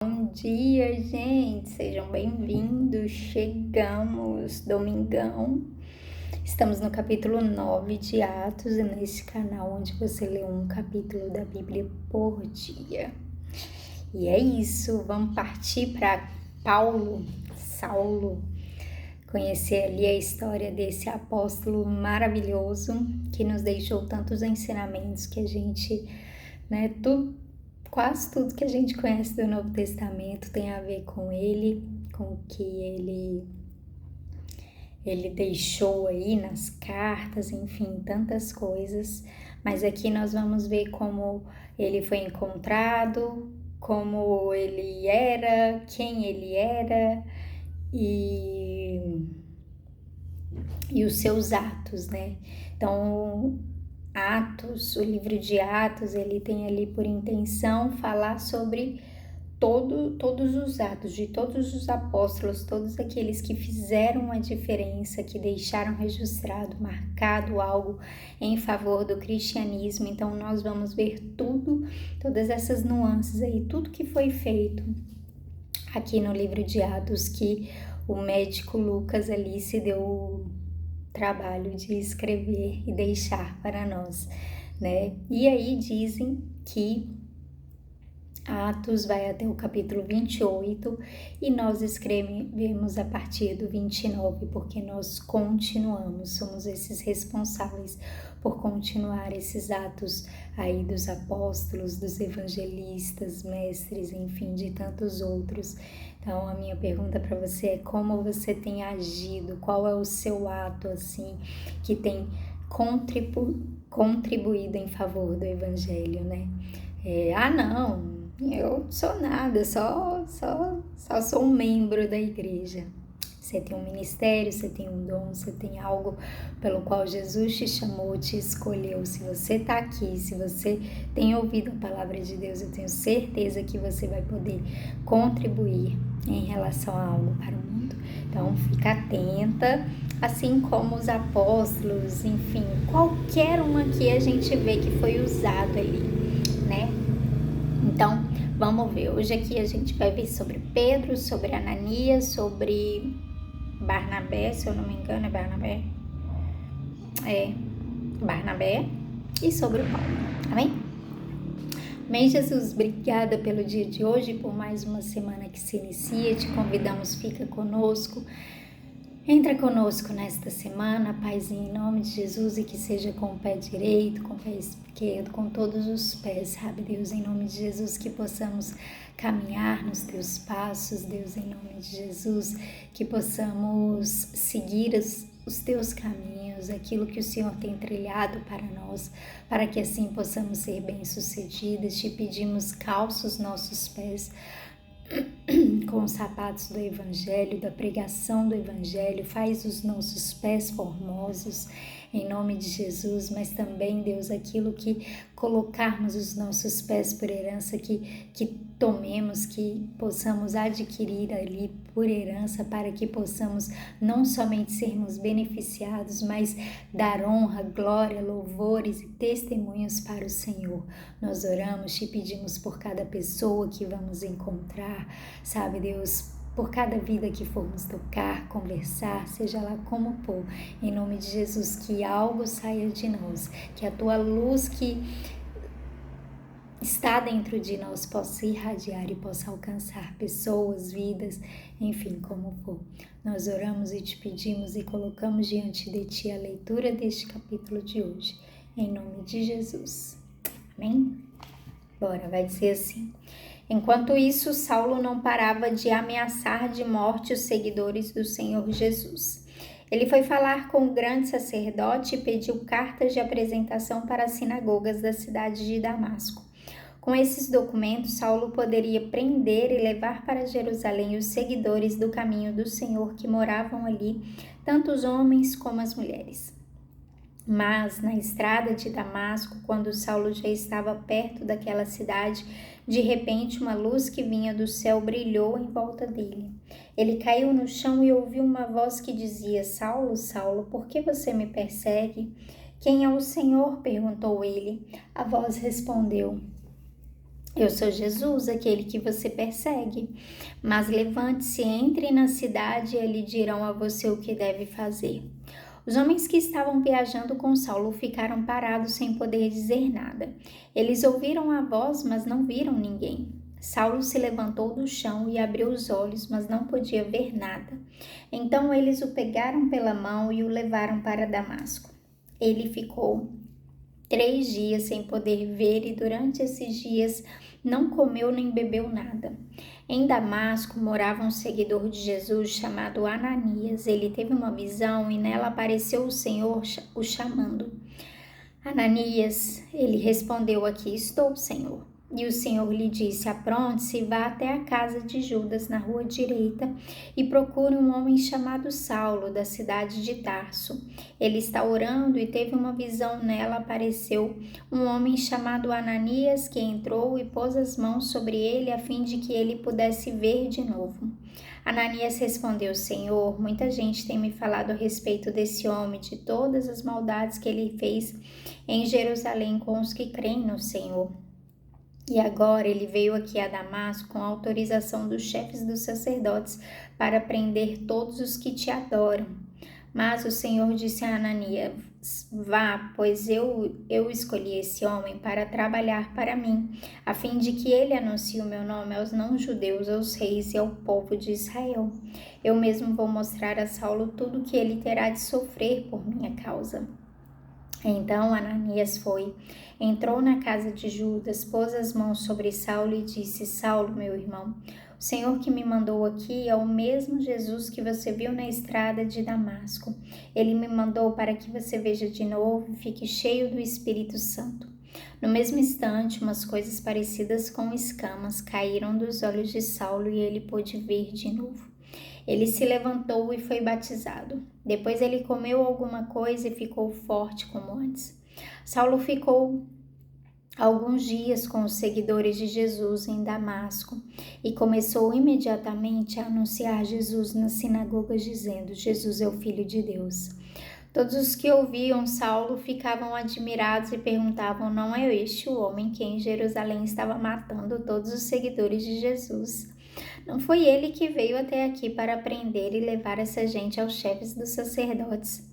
Bom dia, gente! Sejam bem-vindos! Chegamos, domingão. Estamos no capítulo 9 de Atos, e nesse canal onde você lê um capítulo da Bíblia por dia. E é isso, vamos partir para Saulo, conhecer ali a história desse apóstolo maravilhoso que nos deixou tantos ensinamentos que a gente, quase tudo que a gente conhece do Novo Testamento tem a ver com ele, com o que ele deixou aí nas cartas, enfim, tantas coisas. Mas aqui nós vamos ver como ele foi encontrado, como ele era, quem ele era e os seus atos, né? Então, Atos, o livro de Atos, ele tem ali por intenção falar sobre todos os atos de todos os apóstolos, todos aqueles que fizeram a diferença, que deixaram registrado, marcado algo em favor do cristianismo. Então nós vamos ver todas essas nuances aí, tudo que foi feito aqui no livro de Atos, que o médico Lucas ali se deu trabalho de escrever e deixar para nós, né? E aí dizem que Atos vai até o capítulo 28 e nós escrevemos a partir do 29, porque nós continuamos, somos esses responsáveis por continuar esses atos aí dos apóstolos, dos evangelistas, mestres, enfim, de tantos outros. Então a minha pergunta para você é: como você tem agido? Qual é o seu ato assim que tem contribuído em favor do evangelho, né? Não, eu sou nada, só sou um membro da igreja. Você tem um ministério, você tem um dom, você tem algo pelo qual Jesus te chamou, te escolheu. Se você está aqui, se você tem ouvido a palavra de Deus, eu tenho certeza que você vai poder contribuir em relação a algo para o mundo. Então, fica atenta, assim como os apóstolos, enfim, qualquer um aqui a gente vê que foi usado ali, né? Então, vamos ver. Hoje aqui a gente vai ver sobre Pedro, sobre Ananias, sobre Barnabé, se eu não me engano, é Barnabé? Barnabé e sobre Paulo, amém? Amém, Jesus, obrigada pelo dia de hoje, por mais uma semana que se inicia. Te convidamos, fica conosco. Entra conosco nesta semana, Paizinho, em nome de Jesus, e que seja com o pé direito, com o pé esquerdo, com todos os pés, sabe, Deus, em nome de Jesus, que possamos caminhar nos teus passos, Deus, em nome de Jesus, que possamos seguir os teus caminhos, aquilo que o Senhor tem trilhado para nós, para que assim possamos ser bem-sucedidas. Te pedimos, calça os nossos pés com os sapatos do Evangelho, da pregação do Evangelho, faz os nossos pés formosos, em nome de Jesus, mas também, Deus, aquilo que colocarmos os nossos pés por herança, que tomemos, que possamos adquirir ali por herança, para que possamos não somente sermos beneficiados, mas dar honra, glória, louvores e testemunhos para o Senhor. Nós oramos, te pedimos por cada pessoa que vamos encontrar, sabe, Deus, por cada vida que formos tocar, conversar, seja lá como for, em nome de Jesus, que algo saia de nós, que a tua luz que está dentro de nós possa irradiar e possa alcançar pessoas, vidas, enfim, como for. Nós oramos e te pedimos e colocamos diante de ti a leitura deste capítulo de hoje, em nome de Jesus. Amém? Bora, vai ser assim. Enquanto isso, Saulo não parava de ameaçar de morte os seguidores do Senhor Jesus. Ele foi falar com o grande sacerdote e pediu cartas de apresentação para as sinagogas da cidade de Damasco. Com esses documentos, Saulo poderia prender e levar para Jerusalém os seguidores do caminho do Senhor que moravam ali, tanto os homens como as mulheres. Mas, na estrada de Damasco, quando Saulo já estava perto daquela cidade, de repente uma luz que vinha do céu brilhou em volta dele. Ele caiu no chão e ouviu uma voz que dizia: Saulo, Saulo, por que você me persegue? Quem é o Senhor? Perguntou ele. A voz respondeu: Eu sou Jesus, aquele que você persegue. Mas levante-se, entre na cidade e lhe dirão a você o que deve fazer. Os homens que estavam viajando com Saulo ficaram parados sem poder dizer nada. Eles ouviram a voz, mas não viram ninguém. Saulo se levantou do chão e abriu os olhos, mas não podia ver nada. Então eles o pegaram pela mão e o levaram para Damasco. Ele ficou 3 dias sem poder ver e durante esses dias não comeu nem bebeu nada. Em Damasco morava um seguidor de Jesus chamado Ananias. Ele teve uma visão e nela apareceu o Senhor o chamando. Ananias, ele respondeu: aqui estou, Senhor. E o Senhor lhe disse: apronte-se e vá até a casa de Judas, na rua direita, e procure um homem chamado Saulo, da cidade de Tarso. Ele está orando e teve uma visão. Nela apareceu um homem chamado Ananias, que entrou e pôs as mãos sobre ele, a fim de que ele pudesse ver de novo. Ananias respondeu: Senhor, muita gente tem me falado a respeito desse homem, de todas as maldades que ele fez em Jerusalém com os que creem no Senhor. E agora ele veio aqui a Damasco com autorização dos chefes dos sacerdotes para prender todos os que te adoram. Mas o Senhor disse a Ananias: vá, pois eu escolhi esse homem para trabalhar para mim, a fim de que ele anuncie o meu nome aos não-judeus, aos reis e ao povo de Israel. Eu mesmo vou mostrar a Saulo tudo o que ele terá de sofrer por minha causa. Então Ananias foi, entrou na casa de Judas, pôs as mãos sobre Saulo e disse: Saulo, meu irmão, o Senhor que me mandou aqui é o mesmo Jesus que você viu na estrada de Damasco. Ele me mandou para que você veja de novo e fique cheio do Espírito Santo. No mesmo instante, umas coisas parecidas com escamas caíram dos olhos de Saulo e ele pôde ver de novo. Ele se levantou e foi batizado. Depois ele comeu alguma coisa e ficou forte como antes. Saulo ficou alguns dias com os seguidores de Jesus em Damasco e começou imediatamente a anunciar Jesus nas sinagogas, dizendo: Jesus é o Filho de Deus. Todos os que ouviam Saulo ficavam admirados e perguntavam: não é este o homem que em Jerusalém estava matando todos os seguidores de Jesus? Não foi ele que veio até aqui para prender e levar essa gente aos chefes dos sacerdotes?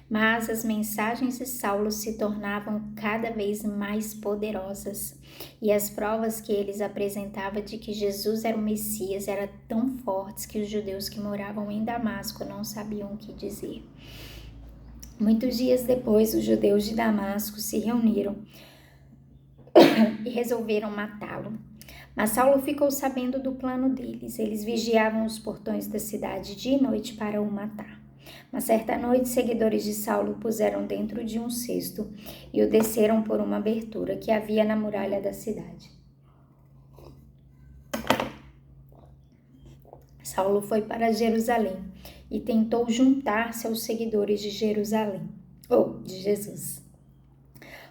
Mas as mensagens de Saulo se tornavam cada vez mais poderosas, e as provas que eles apresentavam de que Jesus era o Messias eram tão fortes que os judeus que moravam em Damasco não sabiam o que dizer. Muitos dias depois, os judeus de Damasco se reuniram e resolveram matá-lo. Mas Saulo ficou sabendo do plano deles. Eles vigiavam os portões da cidade dia e noite para o matar. Mas certa noite, seguidores de Saulo o puseram dentro de um cesto e o desceram por uma abertura que havia na muralha da cidade. Saulo foi para Jerusalém e tentou juntar-se aos seguidores de de Jesus.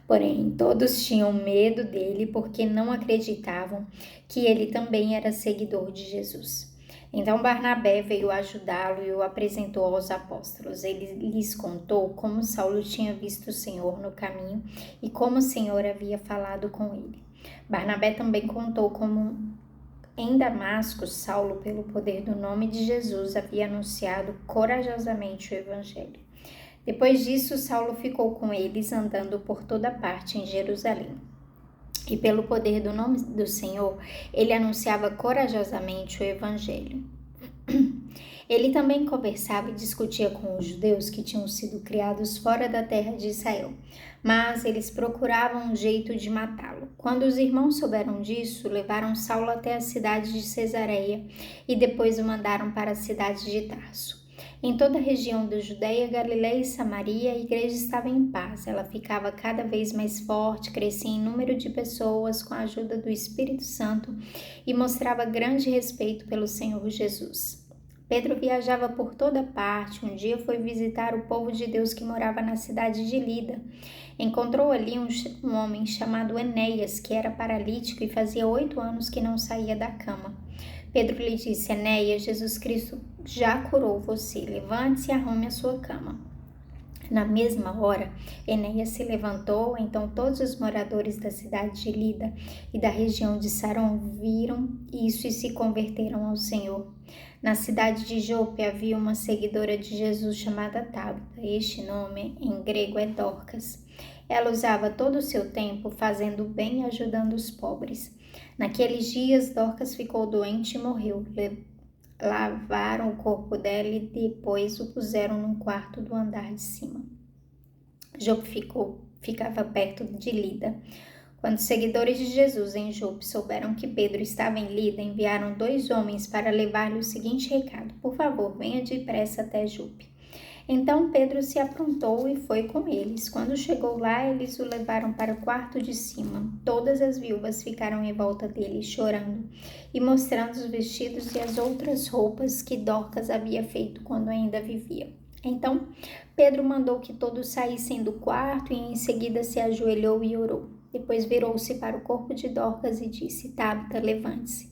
Porém, todos tinham medo dele porque não acreditavam que ele também era seguidor de Jesus. Então Barnabé veio ajudá-lo e o apresentou aos apóstolos. Ele lhes contou como Saulo tinha visto o Senhor no caminho e como o Senhor havia falado com ele. Barnabé também contou como em Damasco, Saulo, pelo poder do nome de Jesus, havia anunciado corajosamente o Evangelho. Depois disso, Saulo ficou com eles andando por toda parte em Jerusalém. E pelo poder do nome do Senhor, ele anunciava corajosamente o Evangelho. Ele também conversava e discutia com os judeus que tinham sido criados fora da terra de Israel, mas eles procuravam um jeito de matá-lo. Quando os irmãos souberam disso, levaram Saulo até a cidade de Cesareia e depois o mandaram para a cidade de Tarso. Em toda a região da Judeia, Galileia e Samaria, a igreja estava em paz. Ela ficava cada vez mais forte, crescia em número de pessoas com a ajuda do Espírito Santo e mostrava grande respeito pelo Senhor Jesus. Pedro viajava por toda parte. Um dia foi visitar o povo de Deus que morava na cidade de Lida. Encontrou ali um homem chamado Enéas, que era paralítico e fazia 8 anos que não saía da cama. Pedro lhe disse: Enéas, Jesus Cristo já curou você. Levante-se e arrume a sua cama. Na mesma hora, Enéas se levantou, então todos os moradores da cidade de Lida e da região de Saron viram isso e se converteram ao Senhor. Na cidade de Jope havia uma seguidora de Jesus chamada Tabita. Este nome em grego é Dorcas. Ela usava todo o seu tempo fazendo o bem e ajudando os pobres. Naqueles dias, Dorcas ficou doente e morreu. Lavaram o corpo dela e depois o puseram num quarto do andar de cima. Jope ficava perto de Lida. Quando os seguidores de Jesus em Jope souberam que Pedro estava em Lida, enviaram 2 homens para levar-lhe o seguinte recado: por favor, venha depressa até Jope. Então Pedro se aprontou e foi com eles. Quando chegou lá, eles o levaram para o quarto de cima. Todas as viúvas ficaram em volta dele, chorando e mostrando os vestidos e as outras roupas que Dorcas havia feito quando ainda vivia. Então Pedro mandou que todos saíssem do quarto e em seguida se ajoelhou e orou. Depois virou-se para o corpo de Dorcas e disse: Tabita, levante-se.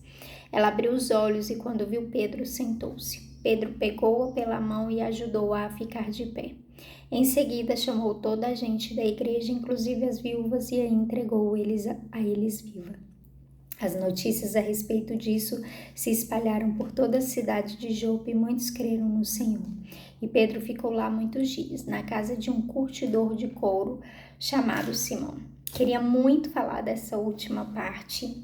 Ela abriu os olhos e quando viu Pedro, sentou-se. Pedro pegou-a pela mão e ajudou-a a ficar de pé. Em seguida, chamou toda a gente da igreja, inclusive as viúvas, e a entregou a eles viva. As notícias a respeito disso se espalharam por toda a cidade de Jope e muitos creram no Senhor. E Pedro ficou lá muitos dias, na casa de um curtidor de couro chamado Simão. Queria muito falar dessa última parte.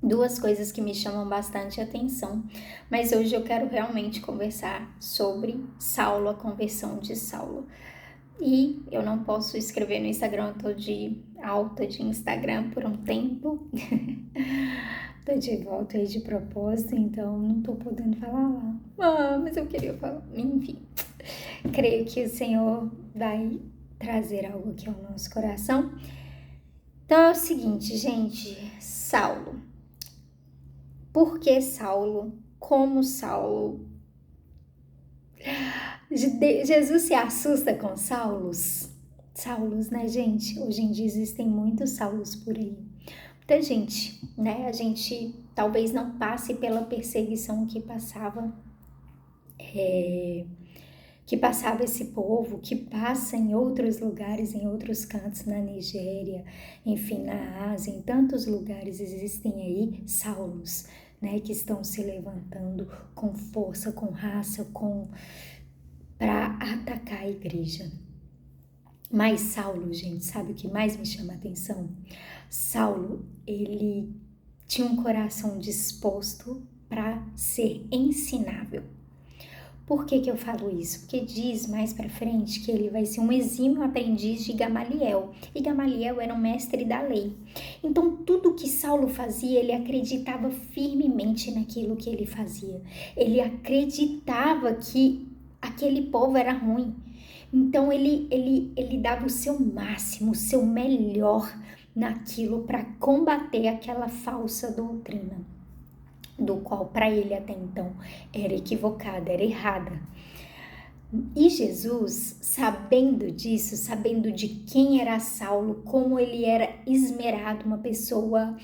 2 coisas que me chamam bastante atenção, mas hoje eu quero realmente conversar sobre Saulo, a conversão de Saulo. E eu não posso escrever no Instagram, eu tô de alta de Instagram por um tempo. Tô de volta aí de propósito, então não tô podendo falar lá. Mas eu queria falar, enfim. Creio que o Senhor vai trazer algo aqui ao nosso coração. Então é o seguinte, gente, Saulo. Por que Saulo? Como Saulo? Jesus se assusta com Saulos, né, gente? Hoje em dia existem muitos Saulos por aí. Muita gente, né? A gente talvez não passe pela perseguição que passava esse povo, que passa em outros lugares, em outros cantos, na Nigéria, enfim, na Ásia, em tantos lugares existem aí Saulos, né? Que estão se levantando com força, com raça, para atacar a igreja. Mas Saulo, gente, sabe o que mais me chama a atenção? Saulo, ele tinha um coração disposto para ser ensinável. Por que eu falo isso? Porque diz mais para frente que ele vai ser um exímio aprendiz de Gamaliel. E Gamaliel era um mestre da lei. Então, tudo que Saulo fazia, ele acreditava firmemente naquilo que ele fazia. Ele acreditava que aquele povo era ruim. Então, ele dava o seu máximo, o seu melhor naquilo para combater aquela falsa doutrina, do qual para ele até então era equivocada, era errada. E Jesus, sabendo disso, sabendo de quem era Saulo, como ele era esmerado, uma pessoa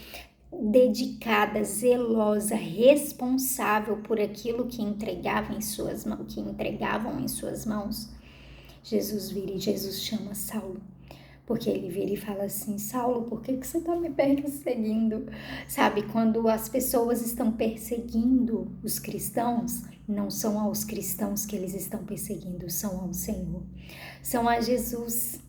dedicada, zelosa, responsável por aquilo que entregavam em suas mãos, Jesus vira e Jesus chama Saulo. Porque ele vira e fala assim: Saulo, por que você está me perseguindo? Sabe, quando as pessoas estão perseguindo os cristãos, não são aos cristãos que eles estão perseguindo, são ao Senhor, são a Jesus.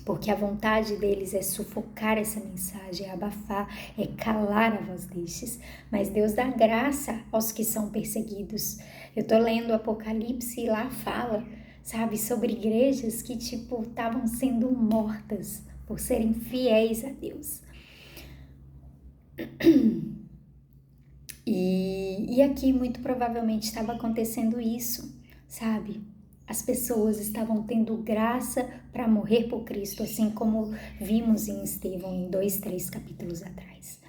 Porque a vontade deles é sufocar essa mensagem, é abafar, é calar a voz destes. Mas Deus dá graça aos que são perseguidos. Eu tô lendo o Apocalipse e lá fala, sabe, sobre igrejas que, estavam sendo mortas por serem fiéis a Deus. E aqui, muito provavelmente, estava acontecendo isso, sabe? As pessoas estavam tendo graça para morrer por Cristo, assim como vimos em Estevão, em 2, 3 capítulos atrás.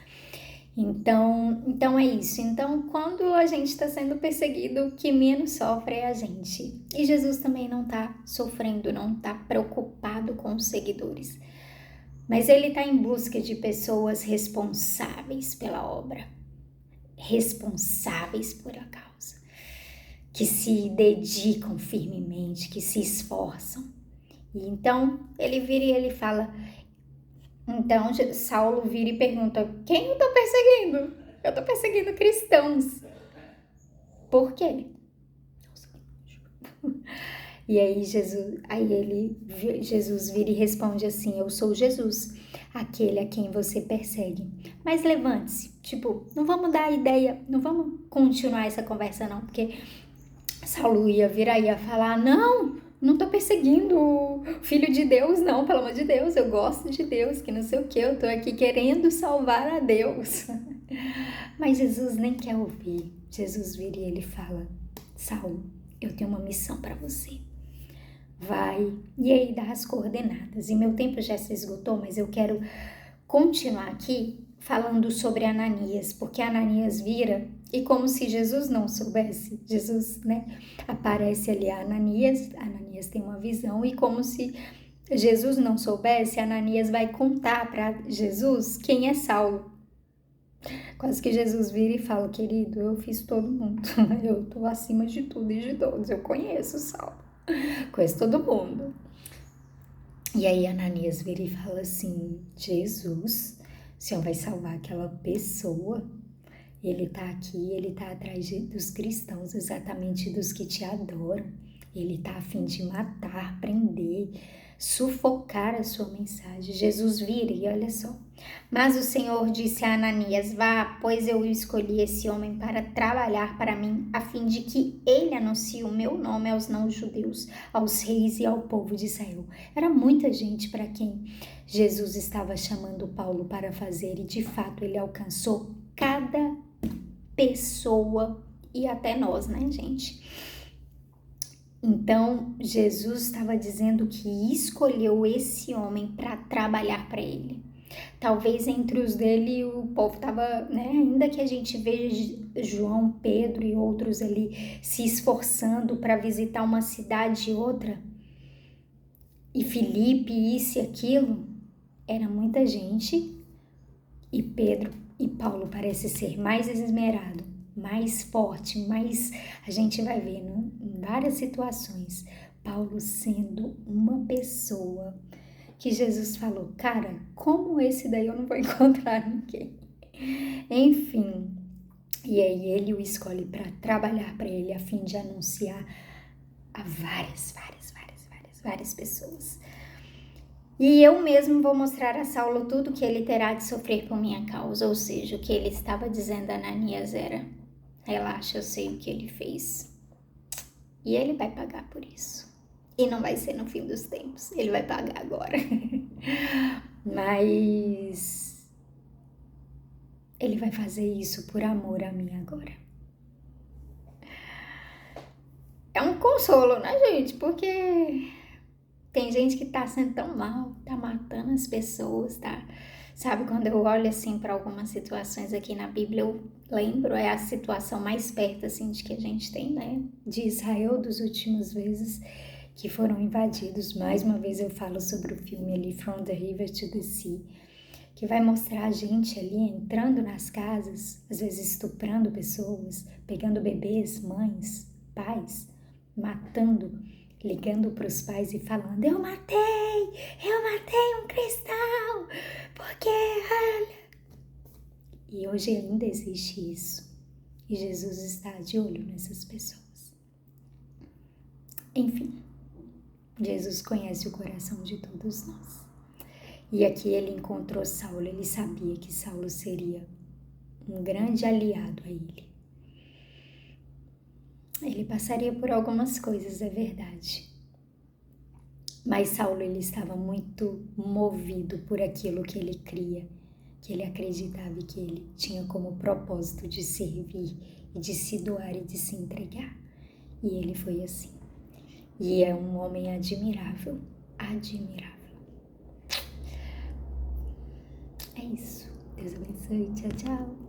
Então é isso. Então, quando a gente está sendo perseguido, o que menos sofre é a gente. E Jesus também não está sofrendo, não está preocupado com os seguidores. Mas ele está em busca de pessoas responsáveis pela obra, responsáveis por a causa, que se dedicam firmemente, que se esforçam. E então ele vira e ele fala, então Saulo vira e pergunta, quem eu tô perseguindo? Eu tô perseguindo cristãos. Por quê? E aí Jesus vira e responde assim, eu sou Jesus, aquele a quem você persegue. Mas levante-se, tipo, não vamos dar ideia, não vamos continuar essa conversa não, porque Saulo ia virar e ia falar, não tô perseguindo o filho de Deus, não, pelo amor de Deus, eu gosto de Deus, que não sei o que, eu tô aqui querendo salvar a Deus. Mas Jesus nem quer ouvir. Jesus vira e ele fala, Saulo, eu tenho uma missão para você. Vai, e aí dá as coordenadas. E meu tempo já se esgotou, mas eu quero continuar aqui falando sobre Ananias, porque Ananias vira e como se Jesus não soubesse, Jesus, aparece ali a Ananias tem uma visão e como se Jesus não soubesse, Ananias vai contar para Jesus quem é Saulo. Quase que Jesus vira e fala, querido, eu fiz todo mundo, eu tô acima de tudo e de todos, eu conheço Saulo, conheço todo mundo. E aí Ananias vira e fala assim, Jesus, o Senhor vai salvar aquela pessoa? Ele tá aqui, ele tá atrás dos cristãos, exatamente dos que te adoram. Ele tá a fim de matar, prender, sufocar a sua mensagem. Jesus vira e olha só. Mas o Senhor disse a Ananias, vá, pois eu escolhi esse homem para trabalhar para mim, a fim de que ele anuncie o meu nome aos não-judeus, aos reis e ao povo de Israel. Era muita gente para quem Jesus estava chamando Paulo para fazer e de fato ele alcançou cada pessoa e até nós, né, gente? Então, Jesus estava dizendo que escolheu esse homem para trabalhar para ele. Talvez entre os dele o povo estava, ainda que a gente veja João, Pedro e outros ali se esforçando para visitar uma cidade e outra, e Filipe, isso e aquilo, era muita gente, e Pedro e Paulo parece ser mais esmerado, mais forte, mais a gente vai ver em várias situações, Paulo sendo uma pessoa que Jesus falou, cara, como esse daí eu não vou encontrar ninguém. Enfim, e aí ele o escolhe para trabalhar para ele a fim de anunciar a várias pessoas. E eu mesmo vou mostrar a Saulo tudo que ele terá de sofrer por minha causa, ou seja, o que ele estava dizendo a Ananias era, relaxa, eu sei o que ele fez. E ele vai pagar por isso. E não vai ser no fim dos tempos, ele vai pagar agora. Mas ele vai fazer isso por amor a mim agora. É um consolo, né, gente? Porque tem gente que tá sendo tão mal, tá matando as pessoas, tá? Sabe, quando eu olho assim para algumas situações aqui na Bíblia, eu lembro, é a situação mais perto assim de que a gente tem, né? De Israel dos últimos vezes que foram invadidos. Mais uma vez eu falo sobre o filme ali, From the River to the Sea, que vai mostrar a gente ali entrando nas casas, às vezes estuprando pessoas, pegando bebês, mães, pais, matando, ligando para os pais e falando, eu matei um cristão, porque olha... E hoje ainda existe isso, e Jesus está de olho nessas pessoas. Enfim, Jesus conhece o coração de todos nós. E aqui ele encontrou Saulo, ele sabia que Saulo seria um grande aliado a ele. Ele passaria por algumas coisas, é verdade. Mas Saulo, ele estava muito movido por aquilo que ele cria, que ele acreditava e que ele tinha como propósito de servir e de se doar e de se entregar. E ele foi assim. E é um homem admirável, admirável. É isso. Deus abençoe. Tchau, tchau.